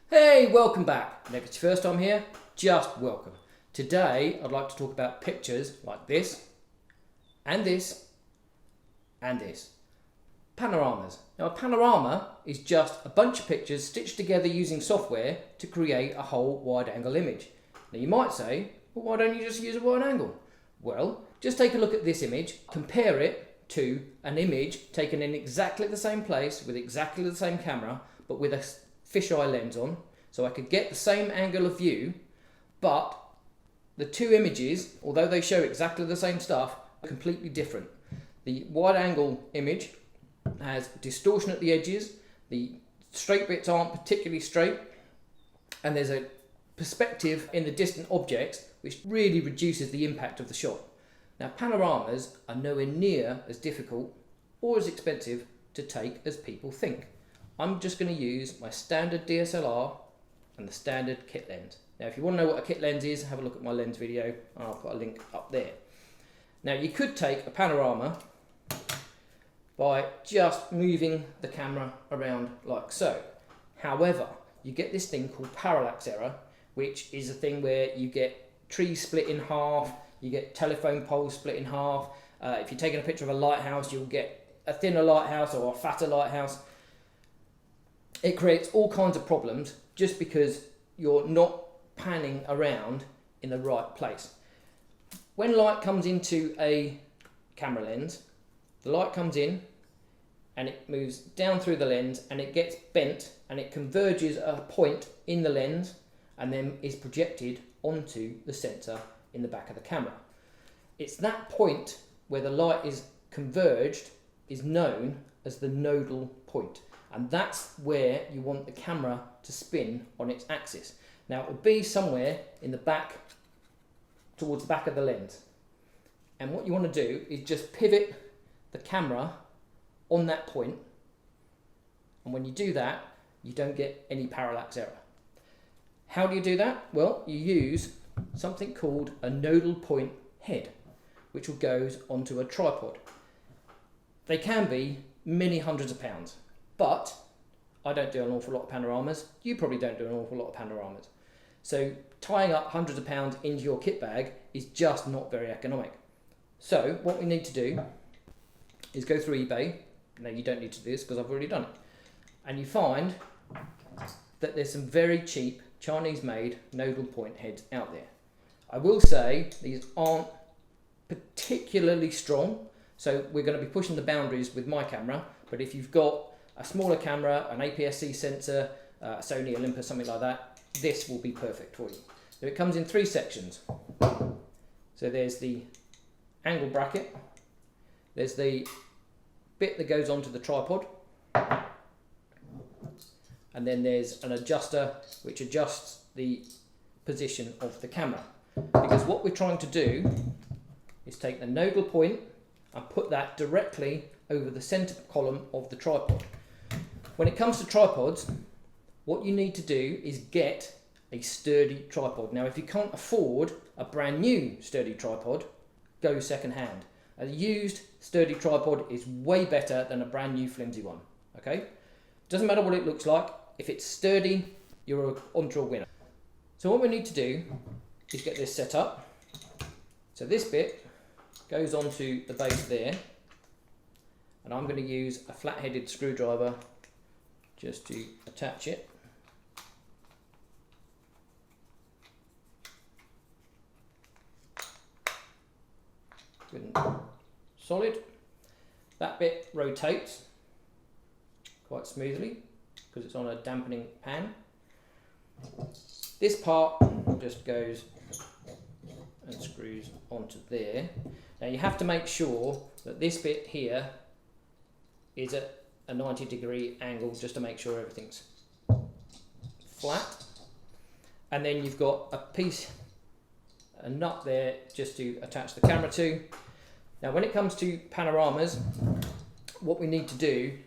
Hey, welcome back. And if it's your first time here, just welcome. Today, I'd like to talk about pictures like this, and this, and this. Panoramas. Now, a panorama is just a bunch of pictures stitched together using software to create a whole wide-angle image. Now, you might say, well, why don't you just use a wide angle? Well, just take a look at this image, compare it to an image taken in exactly the same place with exactly the same camera, but with a fisheye lens on, so I could get the same angle of view, but the two images, although they show exactly the same stuff, are completely different. The wide angle image has distortion at the edges, the straight bits aren't particularly straight, and there's a perspective in the distant objects which really reduces the impact of the shot. Now, panoramas are nowhere near as difficult or as expensive to take as people think. I'm just going to use my standard DSLR and the standard kit lens. Now, if you want to know what a kit lens is, have a look at my lens video, and I'll put a link up there. Now, you could take a panorama by just moving the camera around like so. However, you get this thing called parallax error, which is a thing where you get trees split in half, you get telephone poles split in half. If you're taking a picture of a lighthouse, you'll get a thinner lighthouse or a fatter lighthouse. It creates all kinds of problems just because you're not panning around in the right place. When light comes into a camera lens, the light comes in and it moves down through the lens and it gets bent and it converges at a point in the lens and then is projected onto the sensor in the back of the camera. It's that point where the light is converged is known as the nodal point. And that's where you want the camera to spin on its axis. Now, it will be somewhere in the back, towards the back of the lens. And what you want to do is just pivot the camera on that point. And when you do that, you don't get any parallax error. How do you do that? Well, you use something called a nodal point head, which goes onto a tripod. They can be many hundreds of pounds. But I don't do an awful lot of panoramas. You probably don't do an awful lot of panoramas. So tying up hundreds of pounds into your kit bag is just not very economic. So what we need to do is go through eBay. No, you don't need to do this because I've already done it. And you find that there's some very cheap Chinese-made nodal point heads out there. I will say these aren't particularly strong. So we're going to be pushing the boundaries with my camera. But if you've got a smaller camera, an APS-C sensor, a Sony Olympus, something like that, this will be perfect for you. So it comes in three sections. So there's the angle bracket, there's the bit that goes onto the tripod, and then there's an adjuster which adjusts the position of the camera. Because what we're trying to do is take the nodal point and put that directly over the center column of the tripod. When it comes to tripods, what you need to do is get a sturdy tripod. Now, if you can't afford a brand new sturdy tripod, go second hand. A used sturdy tripod is way better than a brand new flimsy one, okay? Doesn't matter what it looks like. If it's sturdy, you're onto a winner. So what we need to do is get this set up. So this bit goes onto the base there, and I'm going to use a flat-headed screwdriver just to attach it. Good and solid. That bit rotates quite smoothly because it's on a dampening pan. This part just goes and screws onto there. Now you have to make sure that this bit here is at a 90-degree angle just to make sure everything's flat. And then you've got a nut there just to attach the camera to. Now when it comes to panoramas, what we need to do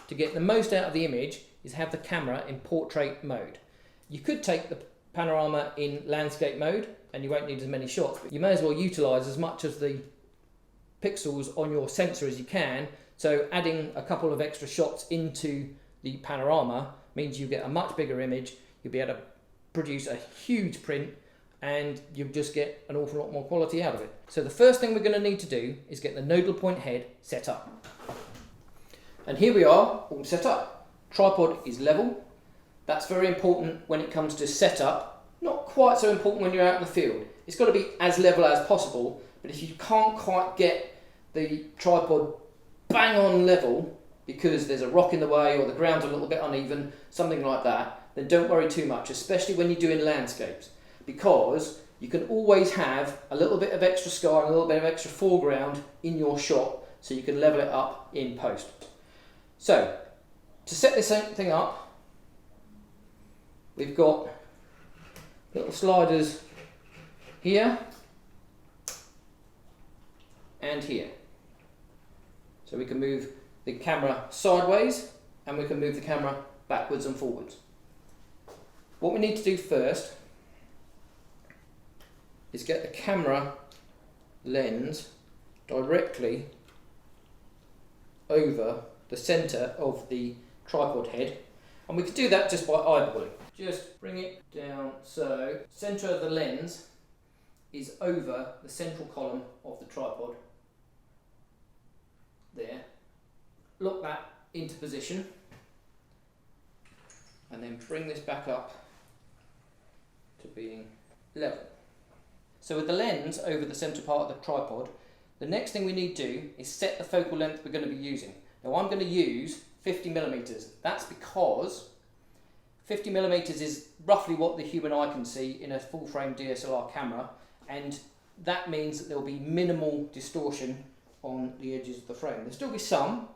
to get the most out of the image is have the camera in portrait mode. You could take the panorama in landscape mode and you won't need as many shots, but you may as well utilize as much of the pixels on your sensor as you can. So adding a couple of extra shots into the panorama means you get a much bigger image. you'll be able to produce a huge print and you'll just get an awful lot more quality out of it. So the first thing we're going to need to do is get the nodal point head set up. And here we are, all set up. Tripod is level. That's very important when it comes to setup. Not quite so important when you're out in the field. It's got to be as level as possible, but if you can't quite get the tripod bang on level because there's a rock in the way or the ground's a little bit uneven, something like that, then don't worry too much, especially when you're doing landscapes, because you can always have a little bit of extra sky and a little bit of extra foreground in your shot, so you can level it up in post. So, to set this thing up, we've got little sliders here and here. So we can move the camera sideways and we can move the camera backwards and forwards. What we need to do first is get the camera lens directly over the centre of the tripod head, and we can do that just by eyeballing. Just bring it down so centre of the lens is over the central column of the tripod. There. Lock that into position and then bring this back up to being level. So with the lens over the centre part of the tripod, the next thing we need to do is set the focal length we're going to be using. Now I'm going to use 50mm. That's because 50mm is roughly what the human eye can see in a full frame DSLR camera, and that means that there will be minimal distortion on the edges of the frame. There'll still be some,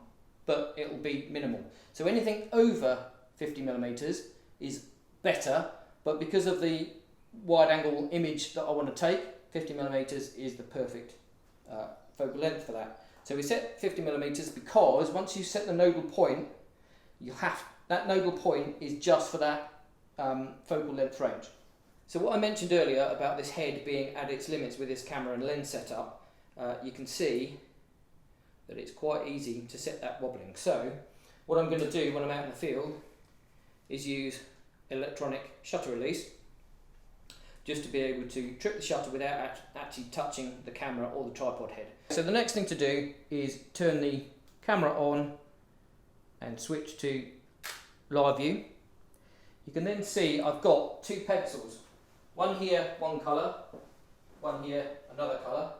but it will be minimal. So anything over 50mm is better, but because of the wide angle image that I want to take, 50mm is the perfect focal length for that. So we set 50mm because once you set the nodal point, that nodal point is just for that focal length range. So what I mentioned earlier about this head being at its limits with this camera and lens setup, you can see that it's quite easy to set that wobbling. So what I'm going to do when I'm out in the field is use electronic shutter release just to be able to trip the shutter without actually touching the camera or the tripod head. So the next thing to do is turn the camera on and switch to live view. You can then see I've got two pencils. One here, one colour, one here, another colour,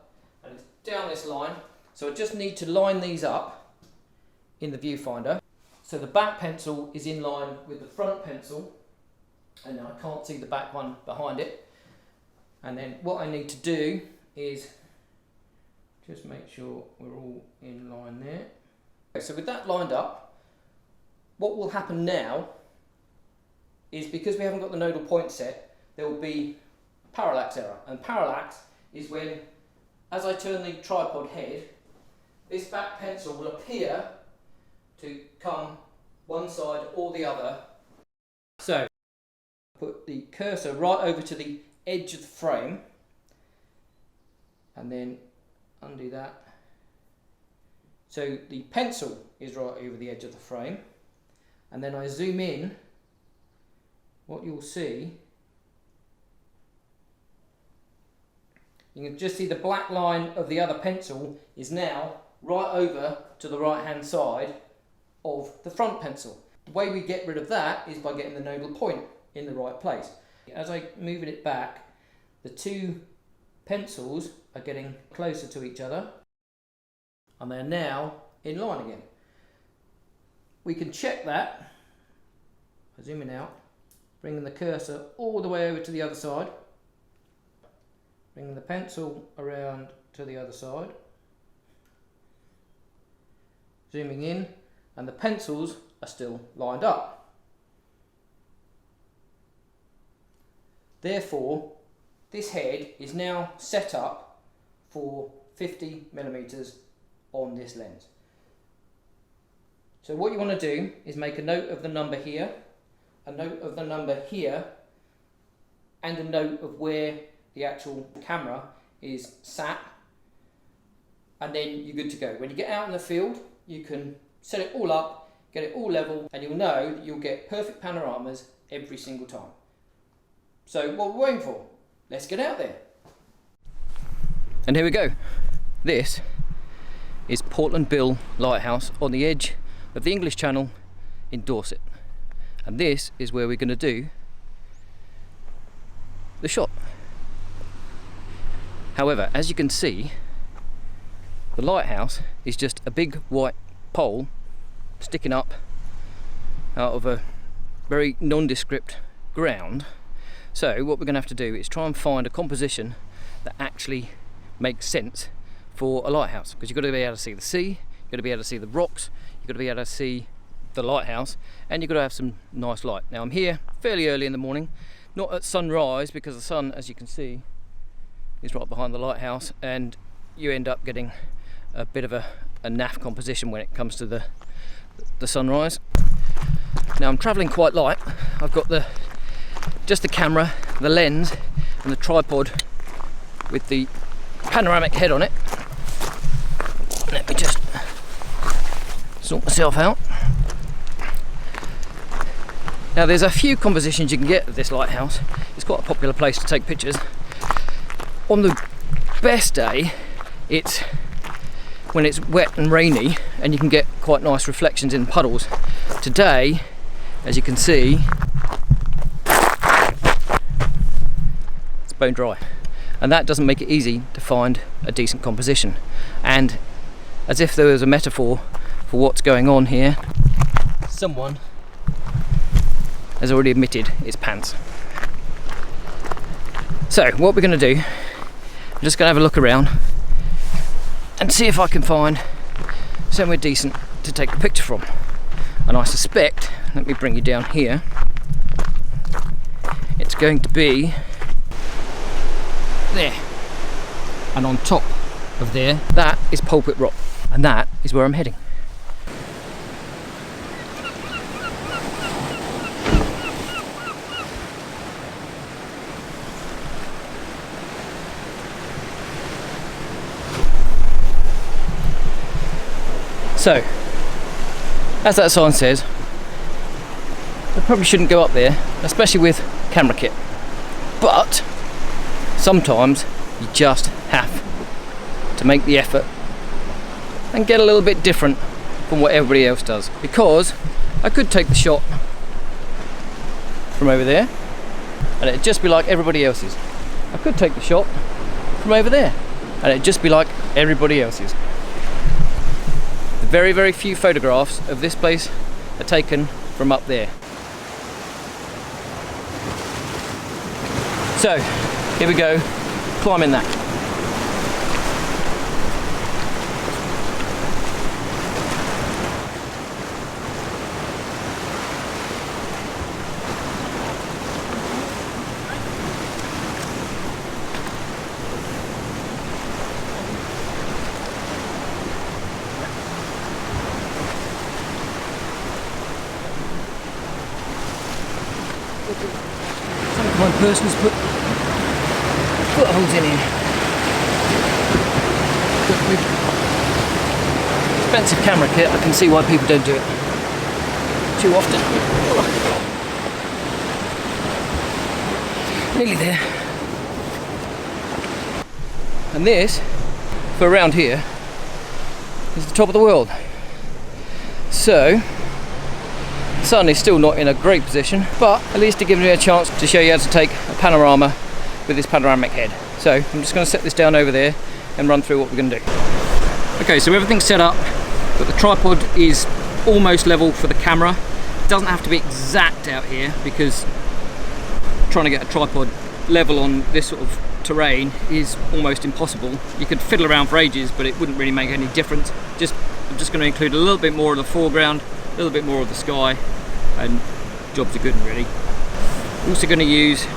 and it's down this line. So I just need to line these up in the viewfinder. So the back pencil is in line with the front pencil, and I can't see the back one behind it. And then what I need to do is just make sure we're all in line there. Okay, so with that lined up, what will happen now is, because we haven't got the nodal point set, there will be parallax error. And parallax is when, as I turn the tripod head, this back pencil will appear to come one side or the other. So put the cursor right over to the edge of the frame and then undo that. So the pencil is right over the edge of the frame, and then I zoom in. What you'll see, you can just see the black line of the other pencil is now right over to the right hand side of the front pencil. The way we get rid of that is by getting the nodal point in the right place. As I move it back, the two pencils are getting closer to each other and they're now in line again. We can check that by zooming out, bringing the cursor all the way over to the other side, bringing the pencil around to the other side, zooming in, and the pencils are still lined up. Therefore, this head is now set up for 50mm on this lens. So what you want to do is make a note of the number here, a note of the number here, and a note of where the actual camera is sat, and then you're good to go. When you get out in the field, you can set it all up, get it all level, and you'll know that you'll get perfect panoramas every single time. So what we're waiting for? Let's get out there. And here we go. This is Portland Bill Lighthouse on the edge of the English Channel in Dorset. And this is where we're going to do the shot. However, as you can see, the lighthouse is just a big white pole sticking up out of a very nondescript ground. So what we're going to have to do is try and find a composition that actually makes sense for a lighthouse, because you've got to be able to see the sea, you've got to be able to see the rocks, you've got to be able to see the lighthouse, and you've got to have some nice light. Now I'm here fairly early in the morning, not at sunrise, because the sun, as you can see, is right behind the lighthouse, and you end up getting a bit of a naff composition when it comes to the sunrise. Now I'm travelling quite light. I've got just the camera, the lens, and the tripod with the panoramic head on it. Let me just sort myself out. Now there's a few compositions you can get at this lighthouse. It's quite a popular place to take pictures. On the best day, it's when it's wet and rainy, and you can get quite nice reflections in puddles. Today, as you can see, it's bone dry, and that doesn't make it easy to find a decent composition. And as if there was a metaphor for what's going on here, someone has already admitted it's pants. So what we're going to do, I'm just going to have a look around and see if I can find somewhere decent to take the picture from. And I suspect, let me bring you down here, it's going to be there. And on top of there, that is Pulpit Rock, and that is where I'm heading. So, as that sign says, I probably shouldn't go up there, especially with camera kit. But sometimes you just have to make the effort and get a little bit different from what everybody else does. Because I could take the shot from over there and it'd just be like everybody else's. I could take the shot from over there and it'd just be like everybody else's. Very, very few photographs of this place are taken from up there. So, here we go, climbing that. One person's put footholds in here. But with expensive camera kit, I can see why people don't do it too often. Nearly there. And this, for around here, is the top of the world. So, the sun is still not in a great position, but at least it gives me a chance to show you how to take a panorama with this panoramic head. So I'm just going to set this down over there and run through what we're going to do. Okay, so everything's set up, but the tripod is almost level for the camera. It doesn't have to be exact out here, because trying to get a tripod level on this sort of terrain is almost impossible. You could fiddle around for ages, but it wouldn't really make any difference. I'm just going to include a little bit more of the foreground, a little bit more of the sky, and jobs are good and ready. Also going to use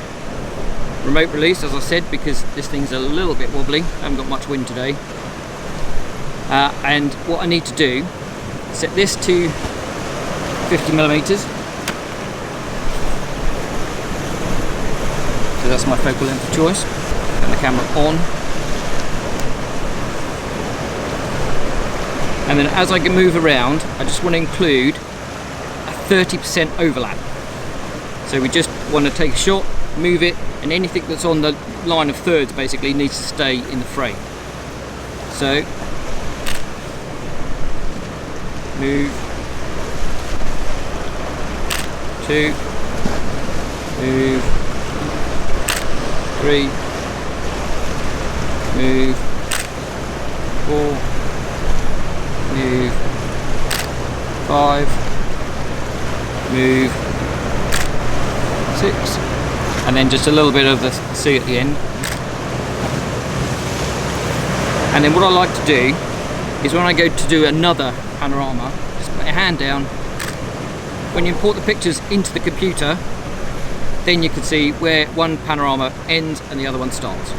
remote release, as I said, because this thing's a little bit wobbly. I haven't got much wind today. And what I need to do, set this to 50mm. So that's my focal length of choice. Turn the camera on. And then as I move around, I just want to include a 30% overlap. So we just want to take a shot, move it, and anything that's on the line of thirds basically needs to stay in the frame. So move, 2, move, 3, move, 4, move, 5, move, 6, and then just a little bit of the C at the end. And then what I like to do is when I go to do another panorama, just put your hand down. When you import the pictures into the computer, then you can see where one panorama ends and the other one starts.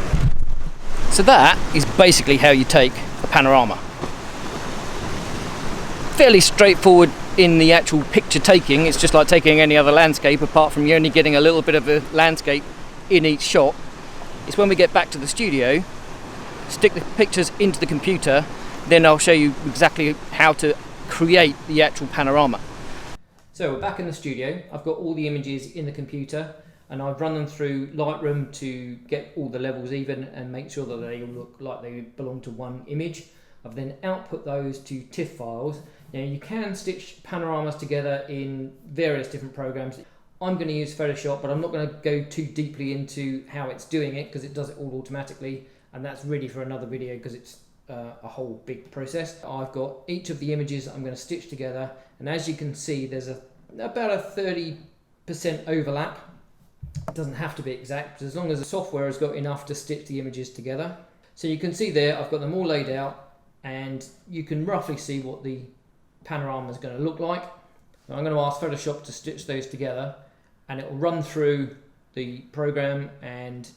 So that is basically how you take a panorama. Fairly straightforward in the actual picture taking. It's just like taking any other landscape, apart from you only getting a little bit of a landscape in each shot. It's when we get back to the studio, stick the pictures into the computer, then I'll show you exactly how to create the actual panorama. So we're back in the studio. I've got all the images in the computer and I've run them through Lightroom to get all the levels even and make sure that they look like they belong to one image. I've then output those to TIFF files. Now you can stitch panoramas together in various different programs. I'm going to use Photoshop, but I'm not going to go too deeply into how it's doing it because it does it all automatically, and that's really for another video because it's a whole big process. I've got each of the images I'm going to stitch together, and as you can see there's about a 30% overlap. It doesn't have to be exact, but as long as the software has got enough to stitch the images together. So you can see there I've got them all laid out and you can roughly see what the panorama is going to look like. So I'm going to ask Photoshop to stitch those together and it will run through the program and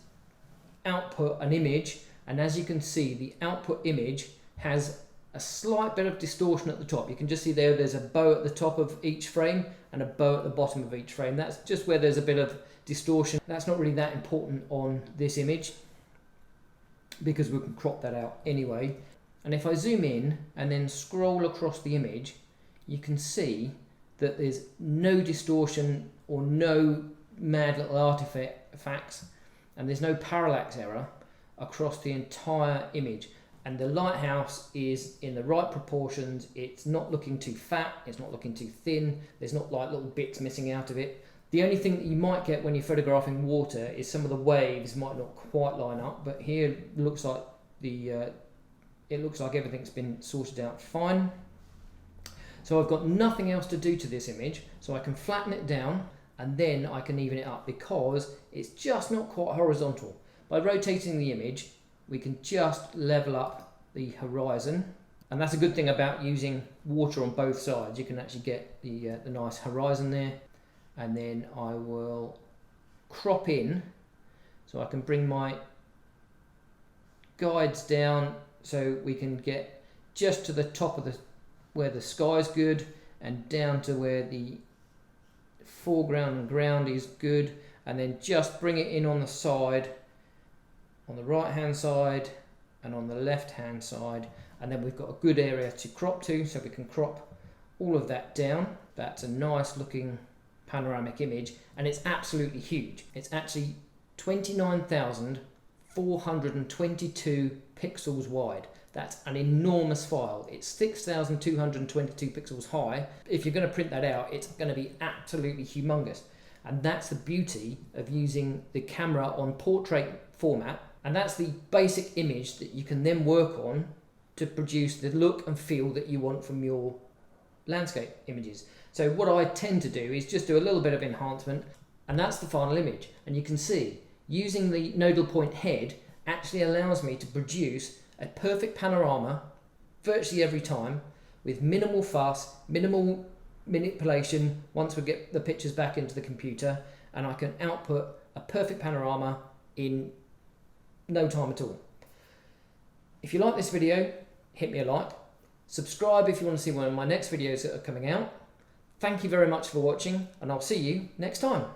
output an image, and as you can see the output image has a slight bit of distortion at the top. You can just see there's a bow at the top of each frame and a bow at the bottom of each frame. That's just where there's a bit of distortion. That's not really that important on this image because we can crop that out anyway. And if I zoom in and then scroll across the image, you can see that there's no distortion or no mad little artifacts, and there's no parallax error across the entire image. And the lighthouse is in the right proportions. It's not looking too fat, it's not looking too thin, there's not like little bits missing out of it. The only thing that you might get when you're photographing water is some of the waves might not quite line up, but here it looks like it looks like everything's been sorted out fine. So I've got nothing else to do to this image, so I can flatten it down and then I can even it up because it's just not quite horizontal. By rotating the image, we can just level up the horizon, and that's a good thing about using water on both sides. You can actually get the nice horizon there, and then I will crop in so I can bring my guides down so we can get just to the top of where the sky's good and down to where the foreground and ground is good, and then just bring it in on the side, on the right hand side and on the left hand side, and then we've got a good area to crop to, so we can crop all of that down. That's a nice looking panoramic image, and it's absolutely huge. It's actually 29,422 pixels wide. That's an enormous file. It's 6,222 pixels high. If you're going to print that out, it's going to be absolutely humongous. And that's the beauty of using the camera on portrait format. And that's the basic image that you can then work on to produce the look and feel that you want from your landscape images. So what I tend to do is just do a little bit of enhancement, and that's the final image. And you can see using the nodal point head actually allows me to produce a perfect panorama virtually every time with minimal fuss, minimal manipulation once we get the pictures back into the computer, and I can output a perfect panorama in no time at all. If you like this video, hit me a like. Subscribe if you want to see one of my next videos that are coming out. Thank you very much for watching, and I'll see you next time.